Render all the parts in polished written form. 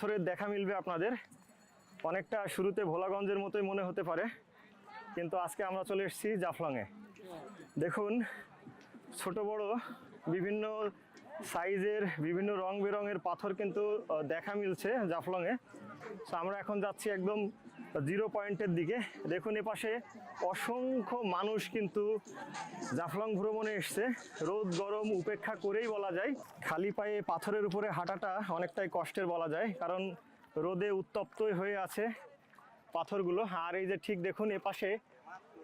পাথরের দেখা মিলবে আপনাদের। অনেকটা শুরুতে ভোলাগঞ্জের মতোই মনে হতে পারে, কিন্তু আজকে আমরা চলে এসেছি জাফলংয়ে। দেখুন, ছোট বড় বিভিন্ন সাইজের বিভিন্ন রং বেরঙের পাথর কিন্তু দেখা মিলছে জাফলংয়ে। তো আমরা এখন যাচ্ছি একদম জিরো পয়েন্টের দিকে। দেখুন, এপাশে অসংখ্য মানুষ কিন্তু জাফলং ভ্রমণে এসছে, রোদ গরম উপেক্ষা করেই বলা যায়। খালি পায়ে পাথরের উপরে হাঁটাটা অনেকটাই কষ্টের বলা যায়, কারণ রোদে উত্তপ্তই হয়ে আছে পাথরগুলো। আর এই যে ঠিক দেখুন, এপাশে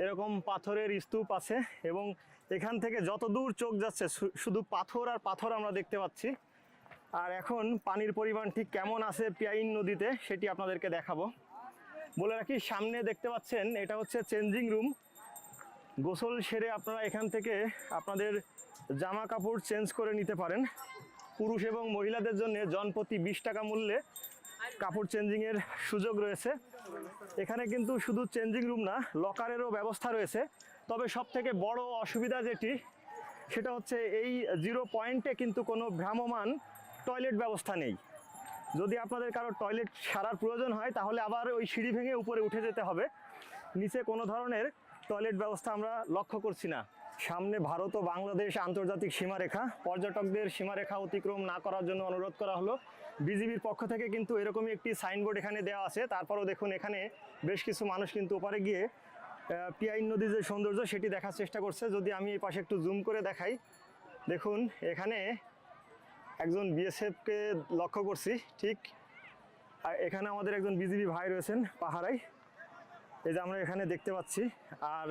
এরকম পাথরের স্তূপ আছে এবং এখান থেকে যত দূর চোখ যাচ্ছে শুধু পাথর আর পাথর আমরা দেখতে পাচ্ছি। আর এখন পানির পরিমাণ ঠিক কেমন আছে পিয়াইন নদীতে সেটি আপনাদেরকে দেখাবো। বলে রাখি, সামনে দেখতে পাচ্ছেন এটা হচ্ছে চেঞ্জিং রুম। গোসল সেরে আপনারা এখান থেকে আপনাদের জামা কাপড় চেঞ্জ করে নিতে পারেন। পুরুষ এবং মহিলাদের জন্য জনপ্রতি 20 টাকা মূল্যে কাপড় চেঞ্জিংয়ের সুযোগ রয়েছে। এখানে কিন্তু শুধু চেঞ্জিং রুম না, লকারেরও ব্যবস্থা রয়েছে। তবে সব থেকে বড় অসুবিধা যেটি, সেটা হচ্ছে এই জিরো পয়েন্টে কিন্তু কোনো ভ্রাম্যমাণ টয়লেট ব্যবস্থা নেই। যদি আপনাদের কারো টয়লেট সারার প্রয়োজন হয় তাহলে আবার ওই সিঁড়ি ভেঙে উপরে উঠে যেতে হবে। নিচে কোনো ধরনের টয়লেট ব্যবস্থা আমরা লক্ষ্য করছি না। সামনে ভারত ও বাংলাদেশ আন্তর্জাতিক সীমারেখা, পর্যটকদের সীমারেখা অতিক্রম না করার জন্য অনুরোধ করা হলো। বিজিবির পক্ষ থেকে কিন্তু এরকমই একটি সাইনবোর্ড এখানে দেওয়া আছে। তারপরেও দেখুন, এখানে বেশ কিছু মানুষ কিন্তু ওপারে গিয়ে পিয়াইন নদীর যে সৌন্দর্য সেটি দেখার চেষ্টা করছে। যদি আমি এই পাশে একটু জুম করে দেখাই, দেখুন এখানে একজন বিএসএফকে লক্ষ্য করছি ঠিক। আর এখানে আমাদের একজন বিজিবি ভাই রয়েছেন পাহারায়, এই যে আমরা এখানে দেখতে পাচ্ছি। আর